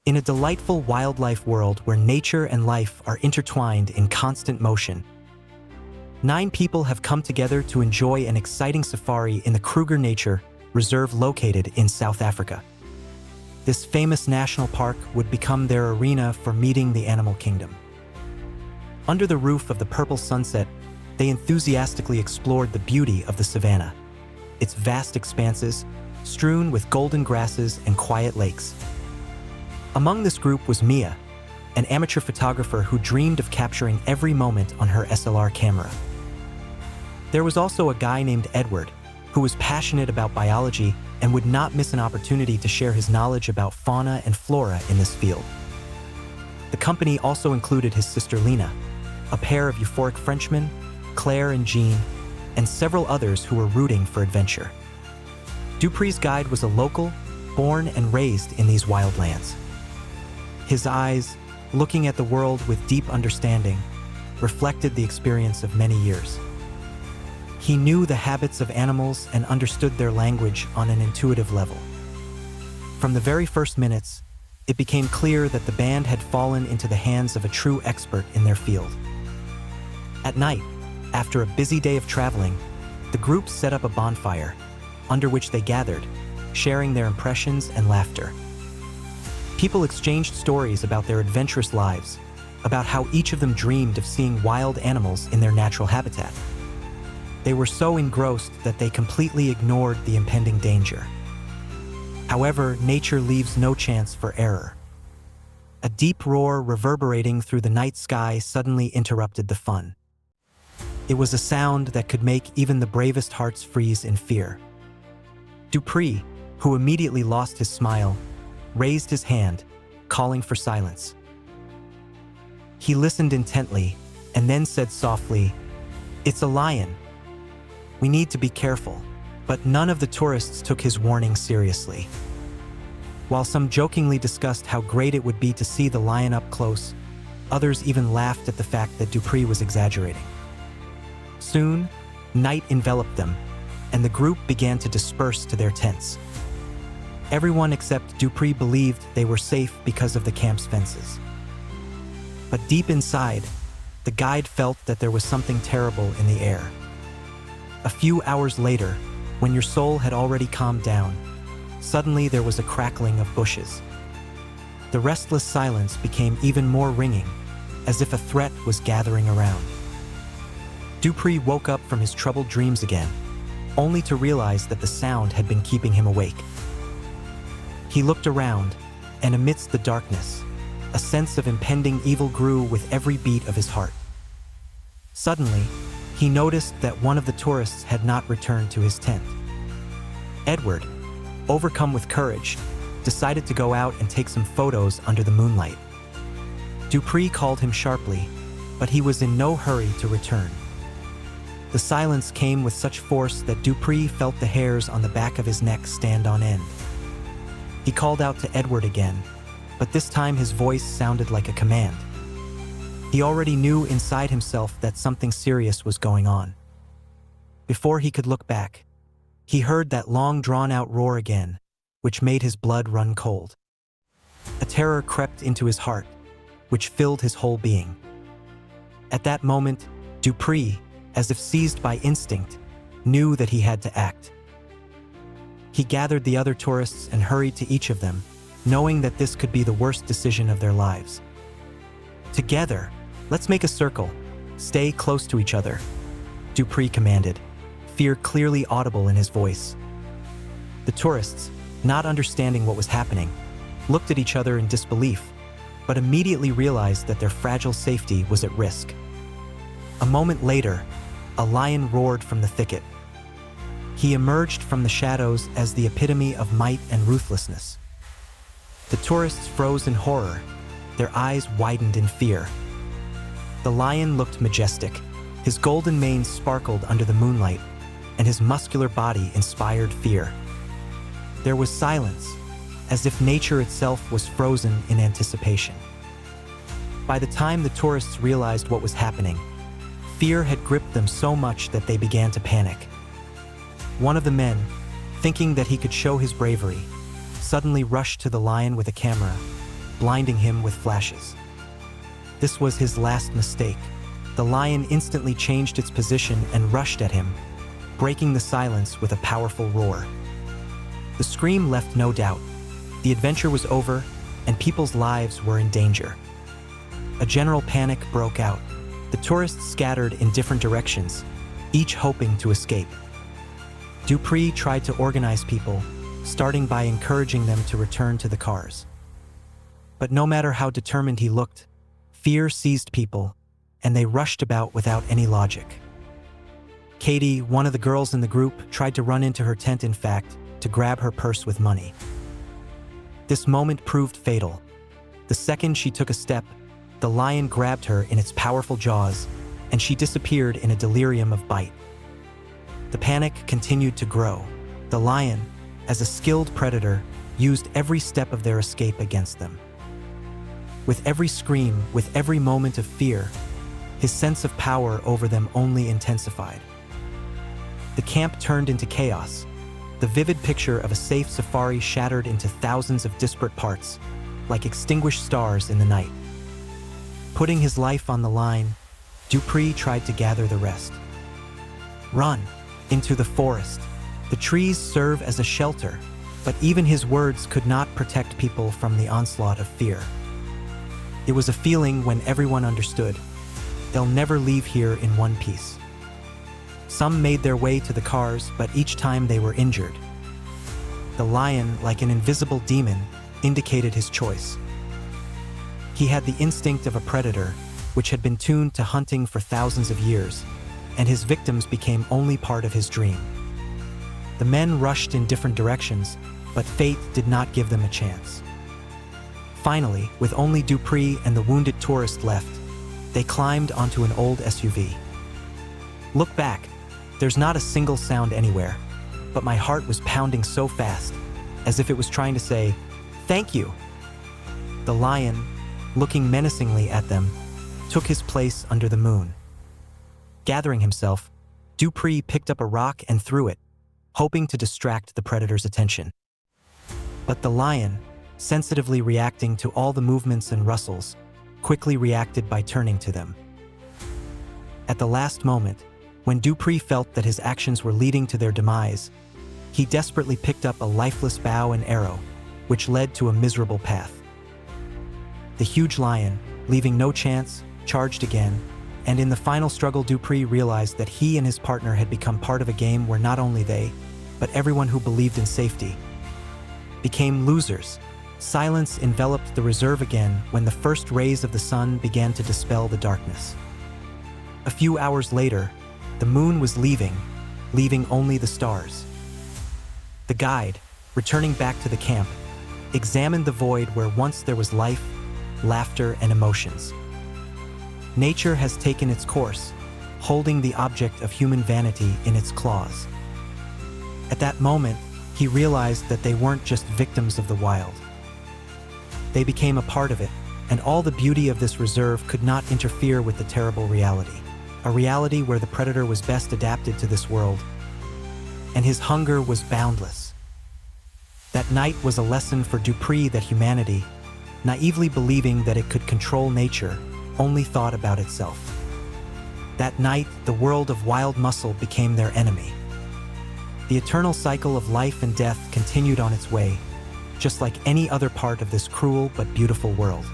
In a delightful wildlife world where nature and life are intertwined in constant motion, 9 people have come together to enjoy an exciting safari in the Kruger Nature Reserve located in South Africa. This famous national park would become their arena for meeting the animal kingdom. Under the roof of the purple sunset, they enthusiastically explored the beauty of the savanna, its vast expanses, strewn with golden grasses and quiet lakes. Among this group was Mia, an amateur photographer who dreamed of capturing every moment on her SLR camera. There was also a guy named Edward, who was passionate about biology and would not miss an opportunity to share his knowledge about fauna and flora in this field. The company also included his sister Lena, a pair of euphoric Frenchmen, Claire and Jean, and several others who were rooting for adventure. Dupree's guide was a local, born and raised in these wildlands. His eyes, looking at the world with deep understanding, reflected the experience of many years. He knew the habits of animals and understood their language on an intuitive level. From the very first minutes, it became clear that the band had fallen into the hands of a true expert in their field. At night, after a busy day of traveling, the group set up a bonfire, under which they gathered, sharing their impressions and laughter. People exchanged stories about their adventurous lives, about how each of them dreamed of seeing wild animals in their natural habitat. They were so engrossed that they completely ignored the impending danger. However, nature leaves no chance for error. A deep roar reverberating through the night sky suddenly interrupted the fun. It was a sound that could make even the bravest hearts freeze in fear. Dupree, who immediately lost his smile, raised his hand, calling for silence. He listened intently and then said softly, "It's a lion. We need to be careful." But none of the tourists took his warning seriously. While some jokingly discussed how great it would be to see the lion up close, others even laughed at the fact that Dupree was exaggerating. Soon, night enveloped them, and the group began to disperse to their tents. Everyone except Dupree believed they were safe because of the camp's fences. But deep inside, the guide felt that there was something terrible in the air. A few hours later, when your soul had already calmed down, suddenly there was a crackling of bushes. The restless silence became even more ringing, as if a threat was gathering around. Dupree woke up from his troubled dreams again, only to realize that the sound had been keeping him awake. He looked around, and amidst the darkness, a sense of impending evil grew with every beat of his heart. Suddenly, he noticed that one of the tourists had not returned to his tent. Edward, overcome with courage, decided to go out and take some photos under the moonlight. Dupree called him sharply, but he was in no hurry to return. The silence came with such force that Dupree felt the hairs on the back of his neck stand on end. He called out to Edward again, but this time his voice sounded like a command. He already knew inside himself that something serious was going on. Before he could look back, he heard that long drawn-out roar again, which made his blood run cold. A terror crept into his heart, which filled his whole being. At that moment, Dupree, as if seized by instinct, knew that he had to act. He gathered the other tourists and hurried to each of them, knowing that this could be the worst decision of their lives. "Together, let's make a circle. Stay close to each other," Dupree commanded, fear clearly audible in his voice. The tourists, not understanding what was happening, looked at each other in disbelief, but immediately realized that their fragile safety was at risk. A moment later, a lion roared from the thicket. He emerged from the shadows as the epitome of might and ruthlessness. The tourists froze in horror, their eyes widened in fear. The lion looked majestic. His golden mane sparkled under the moonlight, and his muscular body inspired fear. There was silence, as if nature itself was frozen in anticipation. By the time the tourists realized what was happening, fear had gripped them so much that they began to panic. One of the men, thinking that he could show his bravery, suddenly rushed to the lion with a camera, blinding him with flashes. This was his last mistake. The lion instantly changed its position and rushed at him, breaking the silence with a powerful roar. The scream left no doubt. The adventure was over, and people's lives were in danger. A general panic broke out. The tourists scattered in different directions, each hoping to escape. Dupree tried to organize people, starting by encouraging them to return to the cars. But no matter how determined he looked, fear seized people, and they rushed about without any logic. Katie, one of the girls in the group, tried to run into her tent, in fact, to grab her purse with money. This moment proved fatal. The second she took a step, the lion grabbed her in its powerful jaws, and she disappeared in a delirium of bite. The panic continued to grow. The lion, as a skilled predator, used every step of their escape against them. With every scream, with every moment of fear, his sense of power over them only intensified. The camp turned into chaos. The vivid picture of a safe safari shattered into thousands of disparate parts, like extinguished stars in the night. Putting his life on the line, Dupree tried to gather the rest. Run into the forest. The trees serve as a shelter, but even his words could not protect people from the onslaught of fear. It was a feeling when everyone understood. They'll never leave here in one piece. Some made their way to the cars, but each time they were injured. The lion, like an invisible demon, indicated his choice. He had the instinct of a predator, which had been tuned to hunting for thousands of years, and his victims became only part of his dream. The men rushed in different directions, but fate did not give them a chance. Finally, with only Dupree and the wounded tourist left, they climbed onto an old SUV. Look back. There's not a single sound anywhere, but my heart was pounding so fast, as if it was trying to say, "Thank you." The lion, looking menacingly at them, took his place under the moon. Gathering himself, Dupree picked up a rock and threw it, hoping to distract the predator's attention. But the lion, sensitively reacting to all the movements and rustles, quickly reacted by turning to them. At the last moment, when Dupree felt that his actions were leading to their demise, he desperately picked up a lifeless bow and arrow, which led to a miserable path. The huge lion, leaving no chance, charged again, and in the final struggle Dupree realized that he and his partner had become part of a game where not only they, but everyone who believed in safety, became losers. Silence enveloped the reserve again when the first rays of the sun began to dispel the darkness. A few hours later, the moon was leaving only the stars. The guide, returning back to the camp, examined the void where once there was life, laughter, and emotions. Nature has taken its course, holding the object of human vanity in its claws. At that moment, he realized that they weren't just victims of the wild. They became a part of it, and all the beauty of this reserve could not interfere with the terrible reality. A reality where the predator was best adapted to this world, and his hunger was boundless. That night was a lesson for Dupree that humanity, naively believing that it could control nature, only thought about itself. That night, the world of wild muscle became their enemy. The eternal cycle of life and death continued on its way, just like any other part of this cruel but beautiful world.